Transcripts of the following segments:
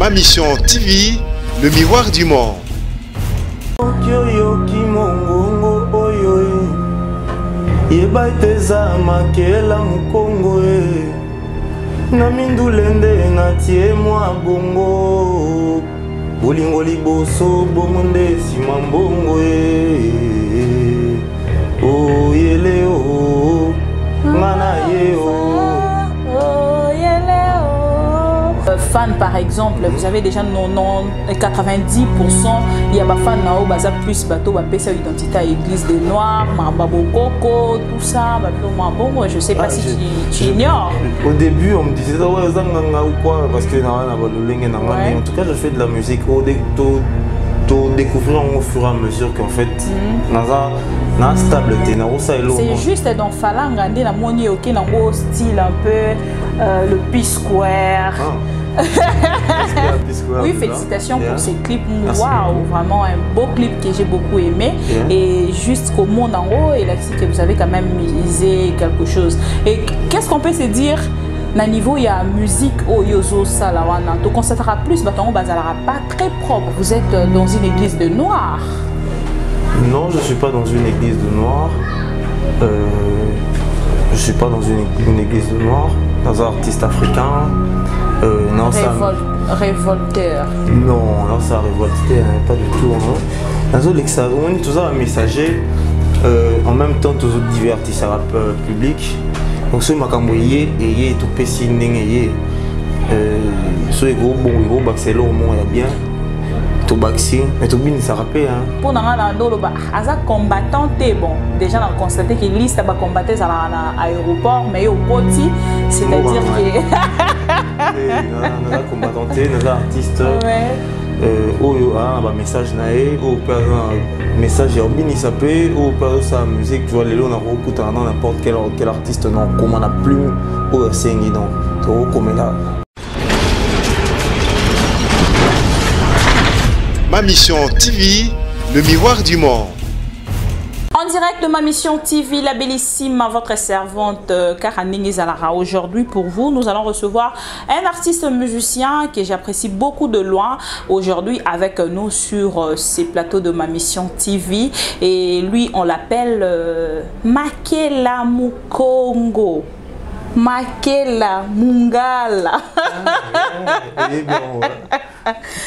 Ma Mission TV, le miroir du monde. Fan par exemple, vous avez déjà 90%, il y a des fans nao baza plus bateau ba pesa identité à l'église des Noirs, Mambabo Coco, tout ça, bon, je sais pas si tu ignores. Au début, on me disait ouais zanganga ou quoi parce que en tout cas, je fais de la musique au découvrir au fur et à mesure qu'en fait c'est juste dans Falanga la moni ok nango style un peu le P-Square. Oui, félicitations pour ces clips. Waouh, vraiment un beau clip que j'ai beaucoup aimé. Et jusqu'au monde en haut, et là, c'est que vous avez quand même misé quelque chose. Et qu'est-ce qu'on peut se dire? Na niveau il y a musique au yozo salawana. Donc on constatera plus, batango bazalara pas très propre. Vous êtes dans une église de noirs. Non, je suis pas dans une église de noirs. Je suis pas dans une église de noirs. Dans un artiste africain. Non, Révolteur. Non, non, ça révolté, hein, pas du tout. On est tous un messager. En même temps, tous autres divertisseurs publics. Donc, ce makamboye et tout pessi n'engayé. Ce gros bon baxelo au moins il y a bien. Tout baxi, mais tout bien ça rappelle. Pour nous as combattant bon. Déjà on a constaté qu'il liste à combattre à l'aéroport, mais au côté, c'est-à-dire que nous avons combattant, nous avons artiste. Un message naé, ou un message bien sapé, ou par sa musique, tu vois, les lots on a n'importe quel artiste non, comme on a plus ou c'est donc comme là. Ma Mission TV, le miroir du monde. En direct de Ma Mission TV, la bellissime, votre servante Karaning Zalara. Aujourd'hui, pour vous, nous allons recevoir un artiste musicien que j'apprécie beaucoup de loin. Aujourd'hui, avec nous sur ces plateaux de Ma Mission TV. Et lui, on l'appelle Makela Mukongo. Makela Mungala.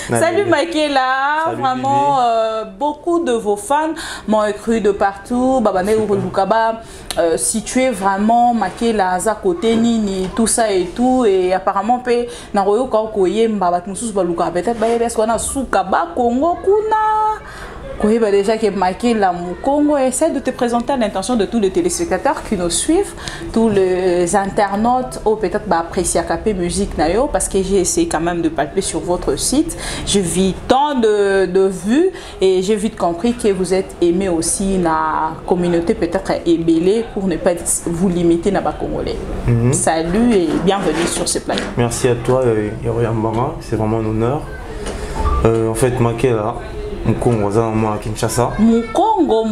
Salut Makela, salut vraiment beaucoup de vos fans m'ont écrit de partout. Babane Lukaba, situé vraiment Makela à côté Nini, tout ça et tout. Et apparemment, Naroyo Kaukoye Mbabat Moussous Baluka, peut-être parce qu'on a Soukaba Congo Kuna. Oui, bah déjà que Makela Mukongo essaie de te présenter à l'intention de tous les téléspectateurs qui nous suivent, tous les internautes, ou peut-être apprécier KP Musique Nayo, parce que j'ai essayé quand même de palper sur votre site. J'ai vu tant de vues et j'ai vite compris que vous êtes aimé aussi dans la communauté peut-être ébélée pour ne pas vous limiter dans les Congolais. Salut et bienvenue sur ce plateau. Merci à toi, Yoroyambara, c'est vraiment un honneur. En fait, Makela. Mukongo, ça moi à Kinshasa. Mukongo.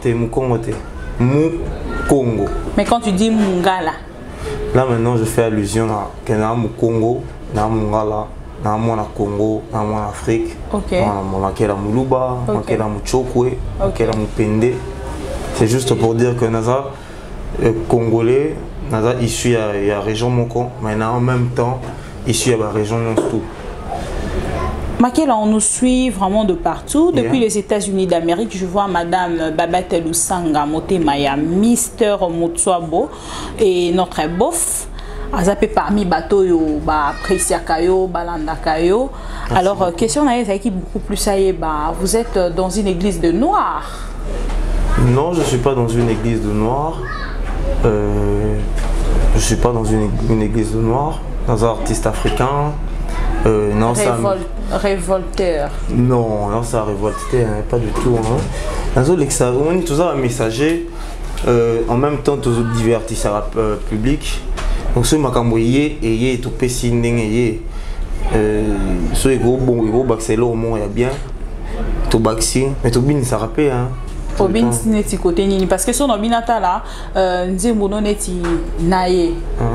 T'es Mukongo, t'es Mukongo. Mais quand tu dis Mungala. Là maintenant, je fais allusion à Kena Mukongo, na Mungala, na Mona Congo, na Mona Afrique. Ok. Makela Muluba, Makela Muchokwe, Makela Mupende. C'est juste pour dire que Naza congolais, Naza issu à la région Moko, mais en même temps issu à la région Monstou. Makela, on nous suit vraiment de partout. Depuis les États-Unis d'Amérique, je vois Madame Babette Lusanga Motemaya, Mister Mutsuabo et notre bof. Azapé parmi bateau yo ba Precia Kayo, Balanda Kayo. Alors question naïe qui beaucoup plus ça y est, vous êtes dans une église de noirs. Non, je suis pas dans une église de noirs. Je suis pas dans une église de noirs. Dans un artiste africain. Non, Révolteur. Non, non, ça révolté, hein, pas du tout. On est tous un messager. En même temps, tous autres divertisseurs publics. Donc, ce makamboye et tout pessi n'engayé. Ce gros bon baxelo au moins il y a bien. Tout baxi, mais tout bien ça rappelle. Obin neti côté nini parce que son obinata là nzembono neti naye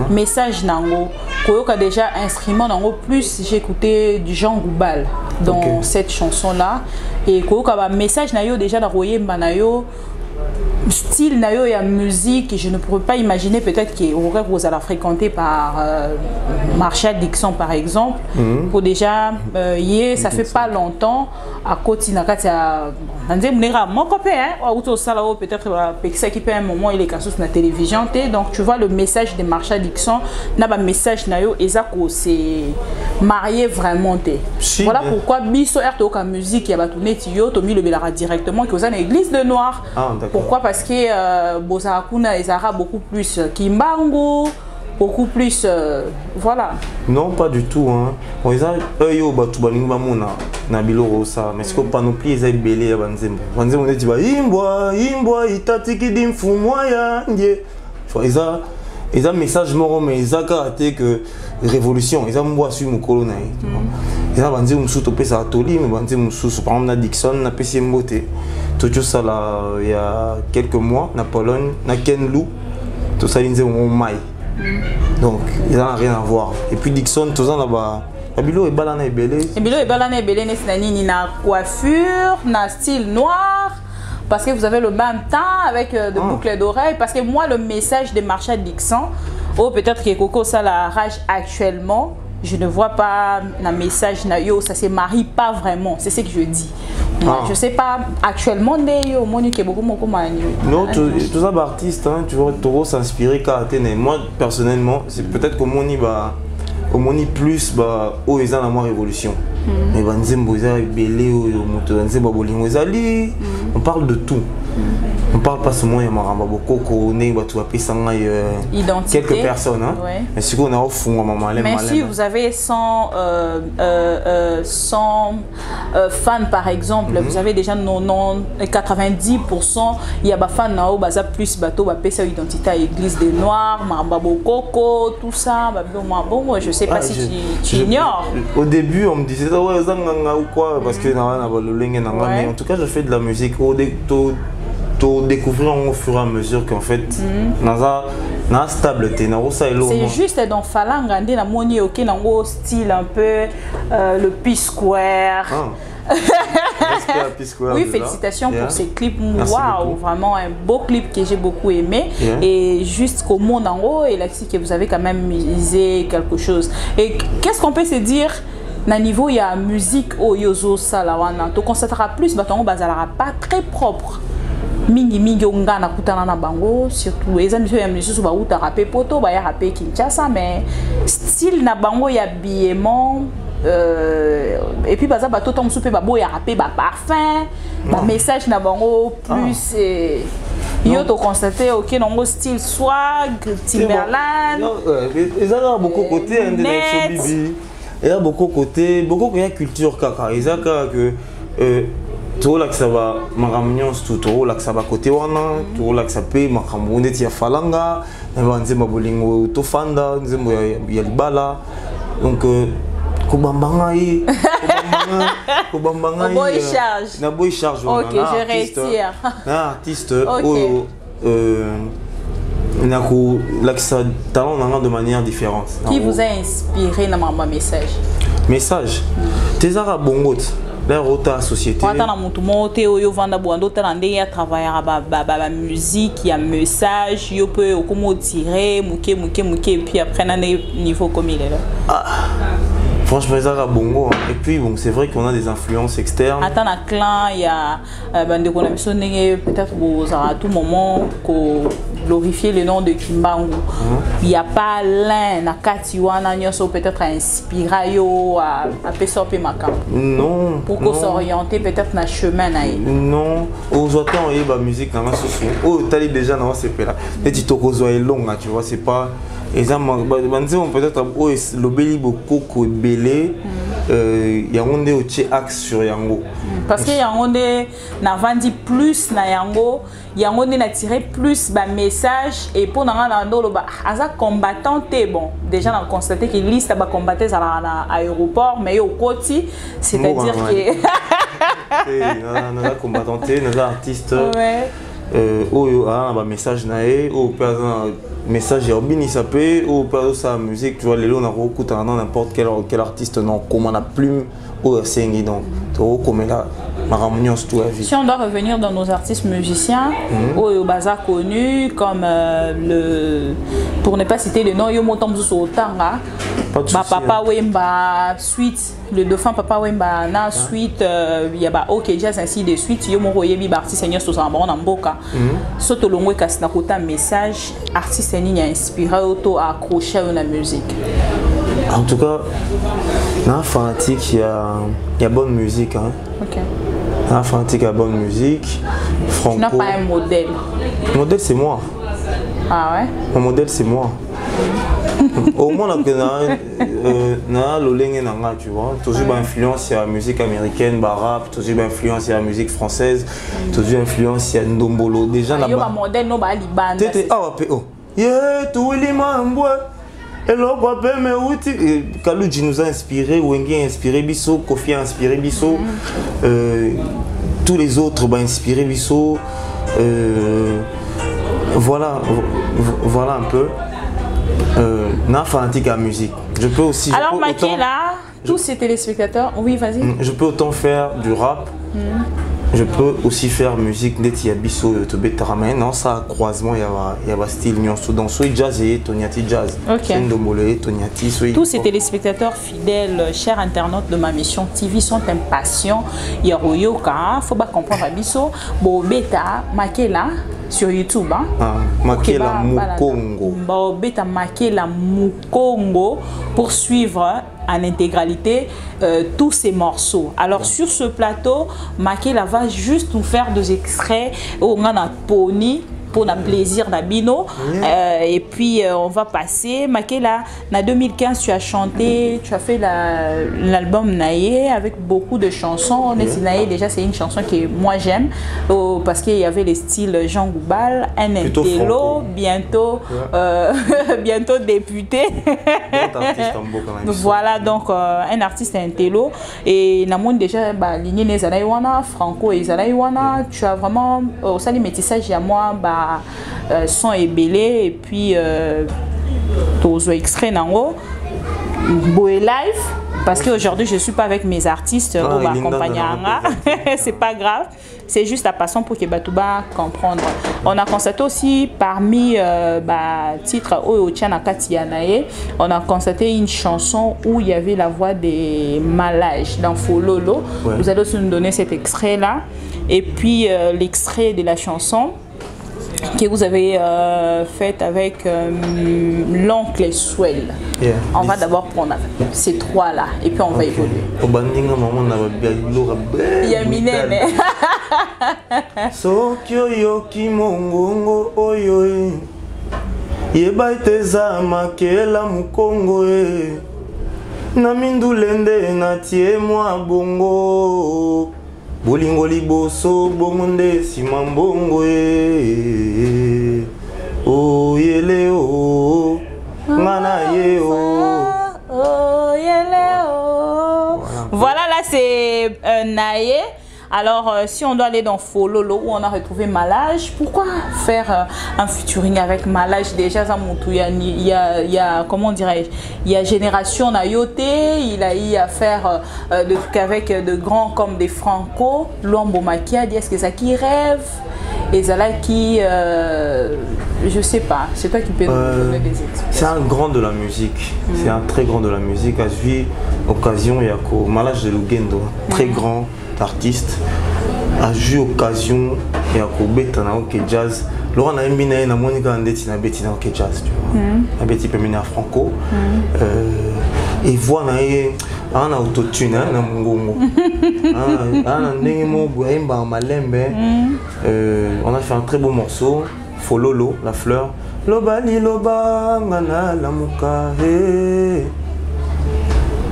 message nango Koyoka déjà instrument en plus j'ai écouté du Jean Goubal dans cette chanson là et Koyoka ba message na yo déjà na royemba na yo style na yo ya musique je ne pourrais pas imaginer peut-être que vous allez fréquenter par Marshall Dixon par exemple pour déjà ça fait pas longtemps à côté na kati ya nze munera mon copain auto sala peut-être ça qui peut un moment il est cassé sur la télévision donc tu vois le message de Marshall Dixon na ba message na yo ezako c'est marié vraiment té voilà pourquoi biso RTO ka musique ya batuneti yo to mi le belara directement que aux église de Noir pourquoi parce que Bosakuna et Zara beaucoup plus Kimbangu, beaucoup plus voilà. Non, pas du tout hein. On les a yo batubalinga mona na biloro ça mais ce qu'on panoplie ils a belé ya banzembo. Banzembo on dit ba imbwa itatiki dimfumwa ya ndie. Ils ont message moro mais ils ont karaté que révolution ils ont mboa sur mukolo na ils ont banzi musu to pesa atoli mais banzi musu par exemple na Dixon na pesi mbote tout ça là il y a quelques mois na Pologne na Kenlou tout ça ils ont mai donc ils n'ont rien à voir et puis Dixon tout ça là-bas Bilo et balana ebele n'est nini na coiffure na style noir parce que vous avez le même temps avec de boucles d'oreilles parce que moi le message de Marshall Dixon peut-être que Coco ça la rage actuellement je ne vois pas un message na yo ça se marie pas vraiment c'est ce que je dis moi, je sais pas actuellement yo monique beaucoup non tous les artistes hein, tu vois trop s'inspirer Karatene moi personnellement c'est peut-être comme on y va comme on y plus bah oh ils ont la révolution mais banzembo ils ont belé moto banzembo bolingo ezali on parle de tout on parle pas seulement de maramba bokoko né batu apesanga quelques personnes hein mais si on a au fond maman mais si vous avez 100 fans par exemple vous avez déjà 90% il y a ba fans nao baza plus bateau ba pesa identité à église des noirs maramba bokoko tout ça bon je sais pas si tu ignores au début on me disait ouais zanganga ou quoi parce que na ba lolenge na mais en tout cas je fais de la musique découvrir au fur et à mesure qu'en fait na stable c'est juste dans falanga ndé na moni OK nango style un peu le P-Square oui, félicitations pour ces clips. Waouh, vraiment un beau clip que j'ai beaucoup aimé. Et jusqu'au monde en haut, et là, que vous avez quand même misé quelque chose. Et qu'est-ce qu'on peut se dire? Na niveau il y a musique au yozo salawana. Tu constateras plus batongo bazalara pas très propre. Mingi onga na kutana na bango surtout les amis ya musique ba uta rapper poto ba ya rapper Kinshasa mais style na bango ya habillement et puis baza bato tom soupe ba bo ya rapper ba parfum ba message na bango plus yo to constater OK nango style swag Timberland ils ont beaucoup côté de bibi il y a beaucoup côté beaucoup il y a culture kaka ils ont que tout là que ça va maramnion tout là que ça va côté wana tout là que ça peut makambo ndeti ya falanga nzemba bolingo to fanda nzembo ya libala donc kobambanga boy charge na boy charge OK je retire un artiste na ko là que ça talent de manière différente qui vous a inspiré dans ma message tes arabes bongot la rota société quand on a monté monter yo vanda boando talendé à travailler ba musique il y a message yo peut comment tirer muke et puis après un niveau comme il est là franchement ça a bongo et puis bon c'est vrai qu'on a des influences externes attends un clan il y a bande qu'on a missionné peut-être à tout moment qu'on glorifier le nom de Kimbangu il y a pas l'un na katiwana nyoso peut-être inspiré yo à pesope makam non pour qu'on s'orienter peut-être na chemin na non aux autant et ba musique na soso oh tali déjà na c'est là et tu tokozo est long tu vois c'est pas on peut-être l'obéli beaucoup belé il y a un axe sur yango parce que yango n'a vendu plus na yango yango n'a tiré plus ba message et pour na ndolo ba aza combattant bon déjà on a constaté que liste ba combattant à l'aéroport mais au côté c'est-à-dire que nos combattants nos artistes oyo a un message naé ou par message Robini sapé ou par sa musique tu vois les on a recours dans n'importe quel artiste non comment la plume ou sengi donc to comme là ma ramonion tout la vie. Si on doit revenir dans nos artistes musiciens oyo baza connus comme pour ne pas citer le nom yo motomzo sotanga Papa Wemba suite le dauphin Papa Wemba na suite il y a ba OK Jazz ainsi de suite yo moko yebi ba artiste seigneur so samba na mboka soto longwe kasi na kota message artiste ni a inspiré auto accrocher à la musique. En tout cas na fanatique il y a bonne musique hein. OK. Na fanatique a bonne musique. Franco. Tu n'as pas un modèle. Le modèle c'est moi. Ah ouais. Mon modèle c'est moi. Au moins na lolenge nanga tu vois toujours influence la musique américaine rap toujours influence la musique française toujours influence ya ndombolo déjà na ba modèle no ba libanda tete ah pe oh yeah tu lima mbwe elo kwa pe me uti Kaluji nous a inspiré Wenge a inspiré biso Kofi a inspiré biso tous les autres ba inspiré biso voilà un peu na fanatique à musique. Je peux aussi. Alors Makela, tous ces téléspectateurs, oui vas-y. Je peux autant faire du rap. Je peux aussi faire musique d'Etia Bisso de Betaramen. Non, ça croisement il y a style nuance dans soit jazz et Toniati jazz. OK. Toniati. Tous ces téléspectateurs fidèles, chers internautes de ma mission TV sont impatients. Il y a Royoka, faut pas comprendre Bisso. Bo Beta Makela sur YouTube hein. Makela Mukongo. Bo Beta Makela Mukongo pour suivre en intégralité tous ces morceaux. Alors sur ce plateau, Makela va juste nous faire des extraits au Pony pour le plaisir d'Abino. Et puis on va passer. Makela, en 2015, tu as chanté, tu as fait l'album Naye avec beaucoup de chansons. Naye, déjà, c'est une chanson que moi j'aime parce qu'il y avait les styles Jean Goubal, un intello, bientôt, bientôt député. Voilà, donc un artiste intello. Et Namon, déjà, Ligné Nezalaïwana, Franco et Zalaïwana, tu as vraiment, au sein du métissage, il y a moi, son est belé et puis tous extraits nango boé live parce qu'aujourd'hui je suis pas avec mes artistes au accompagnant c'est pas grave c'est juste la passion pour que Batouba comprendre. On a constaté aussi parmi titres on a constaté une chanson où il y avait la voix des Malages dans Fololo. Vous allez aussi nous donner cet extrait là et puis l'extrait de la chanson que vous avez fait avec l'oncle Swell. On va d'abord prendre ces trois là et puis on va évoluer. Yaminene. Sokyo yoki mongongo oyo yebaiteza Makela Mukongo na mindulende na tie mwa bongo bolingo liboso bongo nde sima mbongo o yele o ngana ye o yele o. Voilà, là c'est Naye. Alors, si on doit aller dans Fololo où on a retrouvé Malage, pourquoi faire un featuring avec Malage? Déjà, il y a comment dirais-je, il y a Génération Nayote, il a eu à faire avec de grands comme des Franco, Luambo Makiadi, est-ce que ça qui rêve? Et Zala qui, je sais pas, c'est toi qui peux nous donner des explications. C'est un grand de la musique, c'est un très grand de la musique. À suivre occasion, il y a Malage de Lugendo, très grand artiste a eu occasion et à Kobeta na OK jazz. Laurent a embiné na Monica Andeti na Betty na OK jazz, tu vois. Na Betty peut mener à Franco. Et voix na en autotune na mungongo. Na ndenge mo boemba malembe. On a fait un très beau morceau, Fololo, la fleur. Lobali loba ngana la muka he.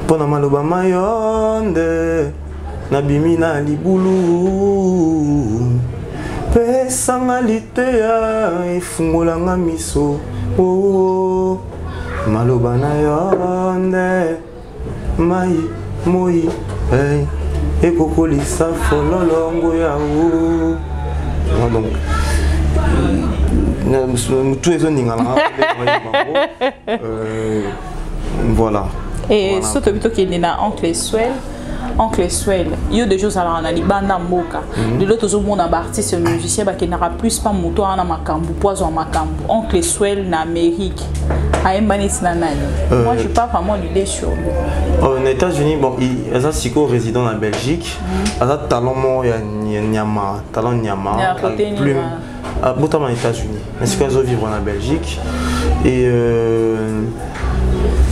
Pona maloba mayonde. Nabimina libulu pesanga litea ifungolanga miso oh maloba na yonde mai moi ekokolisa fololongo ya o. Donc tous les zones voilà. Et surtout qu'il y a Oncle Swell, il y a des choses à la Libanda Moka. De l'autre, tout le monde a artiste musicien qui n'aura plus pas moto à Makambu, poison à Makambu. Oncle Swell en Amérique, à Mbanis Nanani. Moi, je n'ai pas vraiment l'idée sur lui. Aux États-Unis, bon, il y a un psycho résident en Belgique. Il y a un talent, il y a Nyama, talent Nyama. Plume. Notamment aux États-Unis. Mais c'est qu'ils vivent en Belgique. Et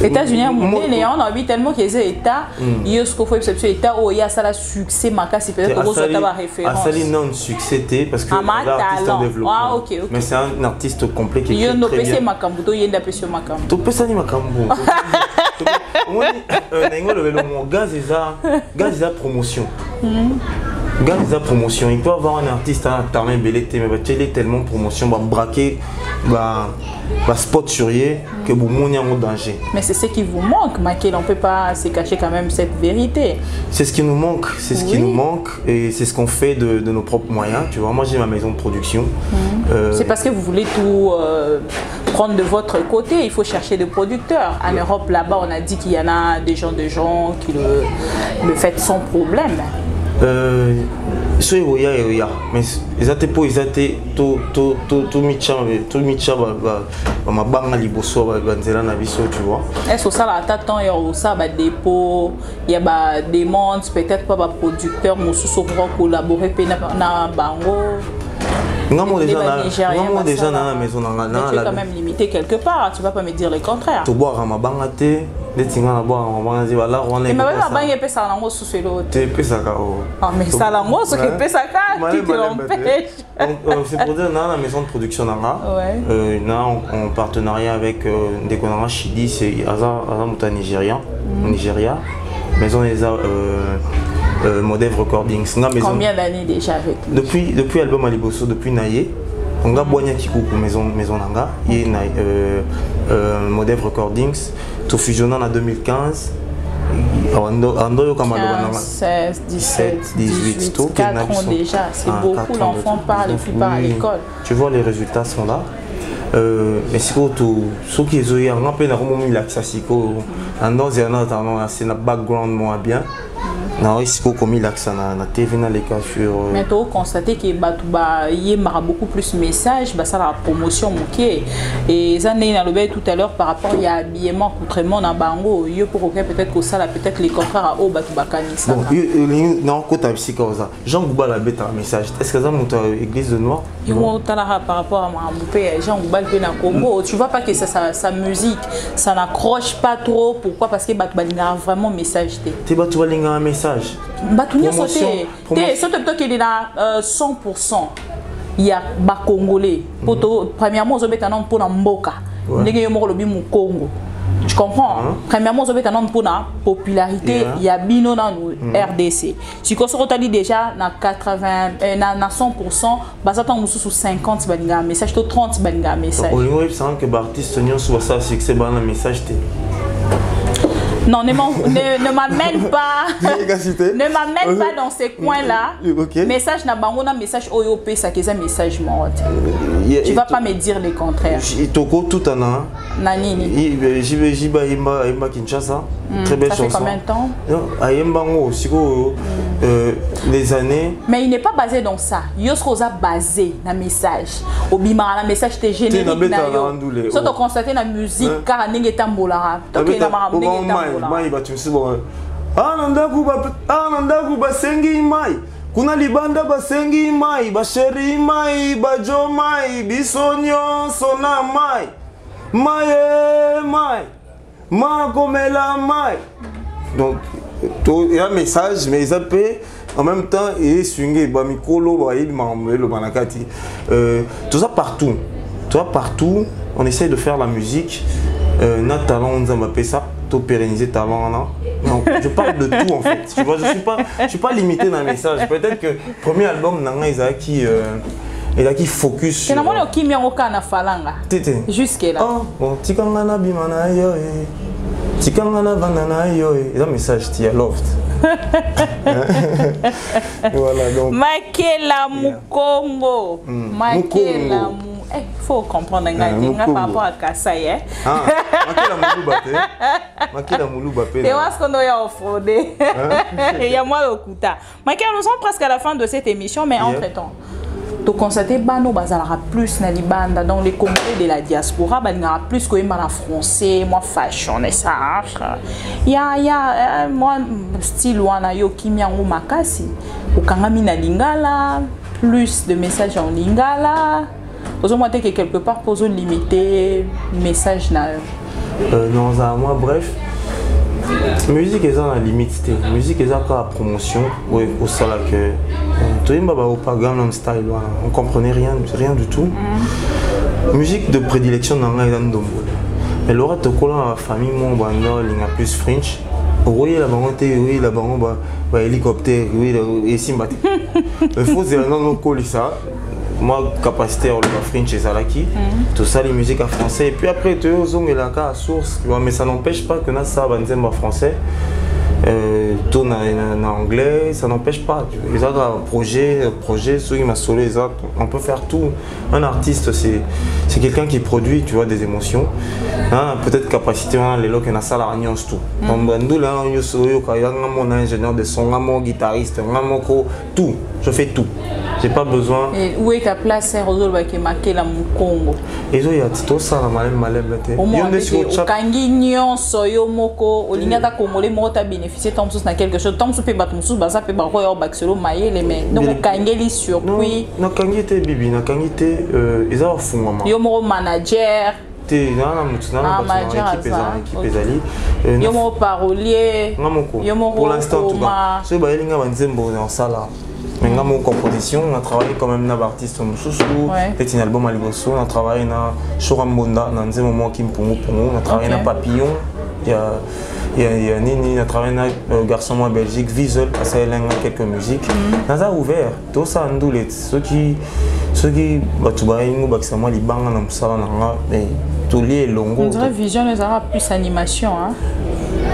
États-Unis, on a vu tellement qu'ils étaient États, il y a ce qu'il faut États où il y a ça le succès, c'est peut-être que vous avez une référence. Ah, ça non succès parce que l'artiste en développement. Ah, ok. Mais c'est un artiste complet qui est très bien. Il y a un Makambu, il y a un PC Makambu. Tu peux ça ni Makambu. Mon gaz est promotion. Gars, la promotion, il peut avoir un artiste à talent belé, mais il est tellement promotion, va braquer, va spot sur lui que vous montez en danger. Mais c'est ce qui vous manque, Makel, on ne peut pas se cacher quand même cette vérité. C'est ce qui nous manque, c'est ce qui nous manque et c'est ce qu'on fait de nos propres moyens. Tu vois, moi j'ai ma maison de production. C'est parce que vous voulez tout prendre de votre côté, il faut chercher des producteurs. En Europe, là-bas, on a dit qu'il y en a des gens qui le font sans problème. Mais ils étaient pour ils étaient tout ma banque liboso banzela na biso, tu vois. Est-ce que ça là t'attend il y a ça dépôt il y a des mondes peut-être pas producteur mususu pour collaborer na bango. Nous déjà dans la maison tu es quand même limité quelque part, tu vas pas me dire le contraire. Tu bois à ma banque thé. Mais ça n'a c'est pour dire la maison de production en partenariat avec des connards Chidi, c'est Azamuta Nigeria, maison des Modev Recordings. Combien d'années déjà avec lui? Depuis l'album Aliboso, depuis Naye. On a Boigna Kikuku maison Nanga, il y a Modev Recordings, tout fusionnant en 2015. Ando 16, 17, 18, 4 ans déjà, c'est beaucoup, l'enfant parle et puis part à l'école. Tu vois, les résultats sont là. Mais c'est tout ce qui est un peu c'est un background moins bien. Non, il faut comme il a na TV na les cas sur. Mais tu as constaté que il y a beaucoup plus de messages, ça la promotion moquée. Et ça n'est pas le tout à l'heure par rapport à l'habillement, contrairement dans Bango, il y a peut-être que ça peut-être les contraires à Obatubakani. Bon, non, quand tu as vu ça, Jean Gouba la bête un message. Est-ce que ça monte à l'église de Noir? Il y a par rapport à Mamboupé, Jean Gouba le Congo. Tu vois pas que sa musique, ça n'accroche pas trop. Pourquoi? Parce que Batoubalinga a vraiment message. Tu vas linga un message. Batounia sauté. Qu'il est à 100%. Il y a des Congolais. Premièrement, ils ont un nom pour Mboka. Congo. Tu comprends? Premièrement, ils ont un nom pour la popularité. Il y a Bino dans le RDC. Si on dit déjà, dans 100%, ça tombe sur 50 messages, 30 messages. Oui, c'est vrai que les artistes ont ça, c'est que c'est un message. Non, ne m'amène pas. Ne m'amène pas dans ces coins-là. Okay. Message na bango na message OYOP, ça qui est un message mort. Tu vas pas me dire le contraire. Toko tout en a. Nanini. Jiba Kinshasa. Très belle chanson. Ça fait combien de temps? Ayembango, les années. Mais il n'est pas basé dans ça. Yoskoza basé dans message. Obima la message te générique na yo. Ça tu constater la musique car n'engé tambola. Donc il a anandaku basengi mai kuna libanda basengi mai basheri mai bajo mai bisonyo sona mai mai makomela mai. Donc il y a un message mais ils appellent en même temps et swingé ba mikolo ba il mamelo banakati tout ça partout. Toi partout on essaie de faire la musique notre talent on nous a ça pérenniser talent là. Donc je parle de tout en fait. Tu vois, je suis pas limité dans le message. Peut-être que le premier album Nanga il a qui focus sur. C'est normal qui miangoka na falanga. Jusque là. Oh, bon, tikanga na bimana yo. Tikanga na vanana yo. Et un message ti loft. Voilà, donc. Makela Mukongo. Makela Mukongo. Il faut comprendre par rapport à Kassai. Ah, Makela Mouloubate. Makela Mouloubate. Et ce qu'on doit frauder. Il y a moi le Kuta. Makela, nous sommes presque à la fin de cette émission, mais entre-temps. Tu constates que bazalera plus na libanda dans les Congolais de la diaspora, bazalera plus que en français, moi fashion et ça. Il y a moi style wana yo kimia ou makasi. Au kangami na lingala, plus de messages en lingala. Aux moi que quelque part pour limiter message na. Non, ça moi bref. Musique est dans la limite, musique est dans la promotion, oui, au salaire que tout le monde au style, on comprenait rien du tout. Musique de prédilection dans la dombo. Mais l'aura de coller la famille mon bandol, il y a plus French. Oui, la banque, oui, la banque, hélicoptère, oui, et simbat. Il faut c'est non coller ça. Moi, capacité à le French et Zalaki, tout ça, les musiques en français. Et puis après, tu as la carte à source, mais ça n'empêche pas que ça va en français. Tout en anglais, ça n'empêche pas. Ils ont un projet, ceux qui m'a solo, on peut faire tout. Un artiste, c'est quelqu'un qui produit, tu vois, des émotions. Hein, peut-être capacité, les locs, il y a ça, la nuance tout. Comme Bandou, là, il y a mon ingénieur de son, mon guitariste, tout. Je fais tout. J'ai pas besoin. Et où est ta place, Rosol, qui est marqué la Mukongo? Et il y a tout ça, malem. Au moins, au Kangignon, Soyo Moko, au Lignata Congolais, moi, tu as bénéficié de quelque chose. Tant que tu peux battre mon sous, ça peut battre au Baxelo, Maïe, les mains. Donc, au Kangeli surpris. Non, Kangité, Bibi, na Kangité, ils ont fond, maman. Yomo manager. Équipe Yomo parolier. Pour l'instant, tout cas. Ce que je vais en salle. Mais en composition, on a travaillé quand même avec l'artiste Moussoussou, c'est un album à Liboso, on a travaillé avec Chorambonda, dans un moment qui on a travaillé avec Papillon, il y a Nini, on a travaillé avec Garçon Moi Belgique, Visual, ça a quelques musiques. On a ouvert, tout ça en doulet. Ceux qui on dirait Vision, les aura plus animation.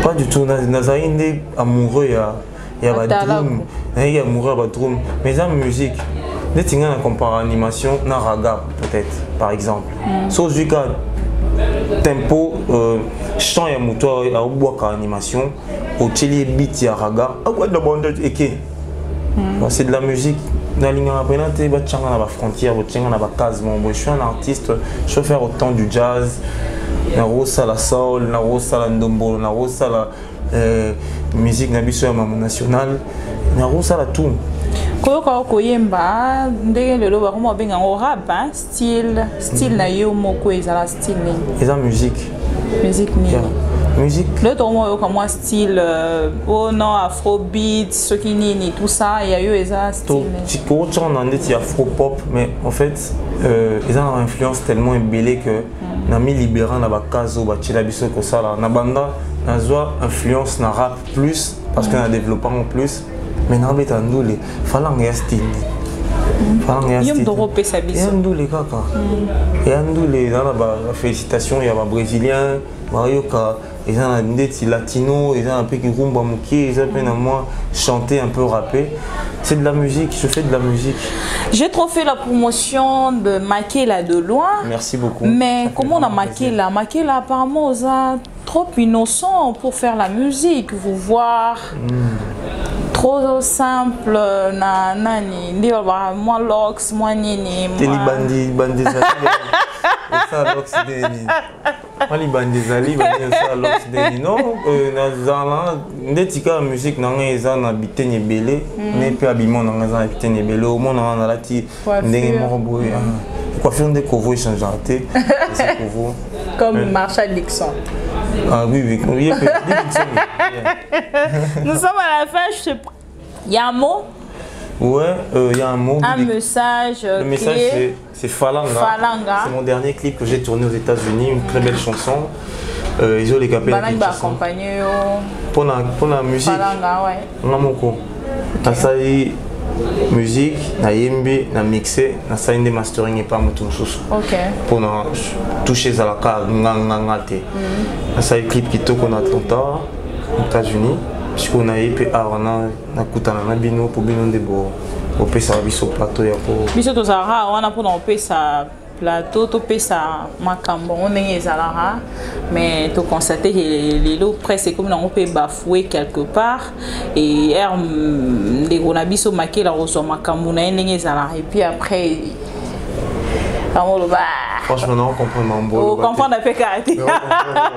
Pas du tout, on a amoureux. Il y a des drums, il y a des drums, mais la musique, dès que tu as comparé animation, na raga peut-être, par exemple. Sauf que tempo, chant et moteur, il y a animation, au télé beat, il y a raga, c'est de la musique. Dans la frontière, je suis un artiste, je peux faire autant du jazz, la soul, la ndombo, la musique nationale, ça tout. Koyemba ndenge lelo ba komo benga rap style na yo moko ezala style ni. Eza musique ni. Musique. Le tomo yo comme style oh non afrobeat ce qui ni tout ça il y a eu eza style. Tu peux on en dit afro pop mais en fait ils ont une influence tellement embellée que na mi libérant na ba kazo ba tila biso ko sala na banda na zwa influence na rap plus parce qu'on a développé en plus mais na beta ndule fala nga style yom d'Europe sa biso ndule kaka et ndule dans la félicitations il y a ba brésilien Marioka ils ont des latino ils ont un peu qui rumba muki ils ont un moi chanter un peu rapper c'est de la musique je fais de la musique. J'ai trop fait la promotion de Makela de loin. Merci beaucoup. Mais comment on a Makela apparemment vous a trop innocent pour faire la musique vous voir trop simple na nani ndio moi lox moi nini bandi ça lox deni moi li bandi zali ça lox deni non na zala ndetika musique na ngeza na biteni belé mais pe abiment na ngeza na biteni belé au monde na lati ndenge moko boye coiffure de covo change raté c'est covo comme Marshall Dixon. Ah oui. Nous sommes à la fin, il y a un mot. Ouais, il y a un mot. Un message. Le message c'est Falanga. C'est mon dernier clip que j'ai tourné aux États-Unis, une très belle chanson. Ils ont les capés. Accompagné. Pour la musique. Falanga, ouais. Namoko. Okay. Musique, na yembe, na mixé, na saine de mastering et pas mutum susu. OK. Pour na toucher à la carte ngangangate. Na saine clip qui tourne en Atlanta, aux États-Unis. puisqu'on a eu na kutana na bino pour bino de bo opesa biso plateau ya ko biso to zara wana pour opesa plateau to pesa makambo on est zara mais to constater les lots presque comme on peut bafouer quelque part et les gonabiso maquer la reçoit makambo na ndenge zara et puis après franchement, on comprend on comprend un peu caractère.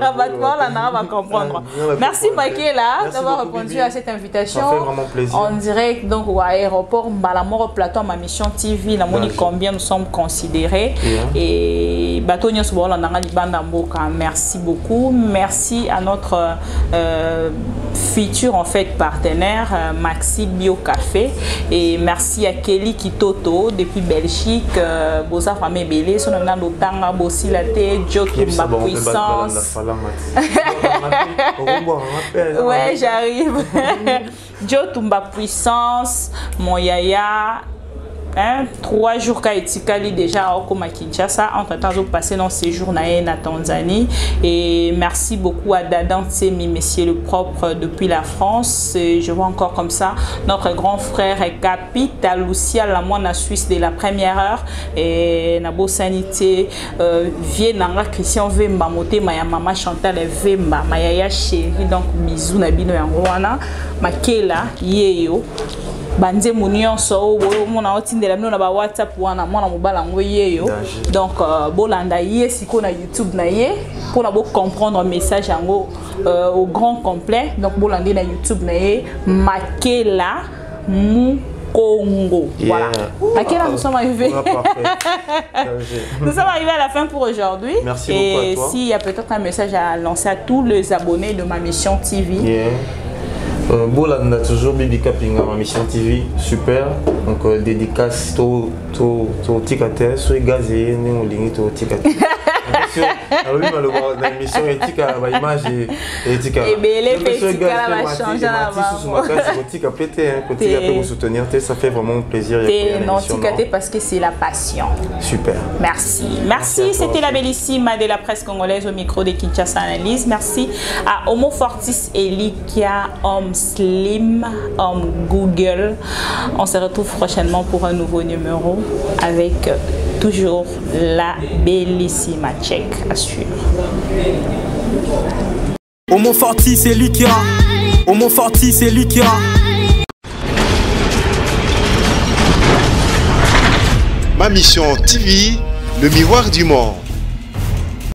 On va comprendre. Merci Makela d'avoir répondu à cette invitation. Ça fait vraiment plaisir. En direct donc au aéroport Mbalamoro Plateau ma mission TV. La moni combien nous sommes considérés et Batonio Sobola Nanga Libanda Mboka. Merci beaucoup. Merci à notre futur en fait partenaire Maxi Bio Café et merci à Kelly Kitoto depuis Belgique. Bosa famille Belé son nom Tanga Bossi la tête, Joe Tumba puissance. Ouais, j'arrive. Joe Tumba puissance, mon yaya. 3 jours qu'a été déjà au Kinshasa, entre-temps j'ai passé dans séjour na Tanzanie et merci beaucoup à Dadan Tsemi, messieurs le propre depuis la France. Et je vois encore comme ça notre grand frère Capita Lucia la moine Suisse de la première heure et Nabo Sanité Vienanga Christian Vemba Moté Maya Mama Chantal Vemba Maya chérie donc bisous na bino yangoana Makela yeyo Banze Mounion so mon otindela bino na ba WhatsApp wana mwana mobala ngoyeyo donc bolanda ye siko na YouTube na ye pour na bo comprendre message yango au grand complet donc bolanda na YouTube na ye Makela Congo. Voilà. À quelle heure nous sommes arrivés? Nous sommes arrivés à la fin pour aujourd'hui. Merci beaucoup à toi. Et s'il y a peut-être un message à lancer à tous les abonnés de ma mission TV. Bolanda toujours Bibi Kapinga ma mission TV super donc dédicace to tikate so gazé ne olingi to tikate alors lui malheureusement la mission éthique à la image et éthique et belé petit va changer la côté pour soutenir ça fait vraiment plaisir non tikate parce que c'est la passion super merci c'était la bellissime de la presse congolaise au micro de Kinshasa Analyse. Merci à Homo Fortis Elikia Homme Slim, Homme Google. On se retrouve prochainement pour un nouveau numéro avec toujours la bellissime tchèque à suivre. Homo Fortis Elikia, Homo Fortis Elikia. Ma mission TV, le miroir du monde.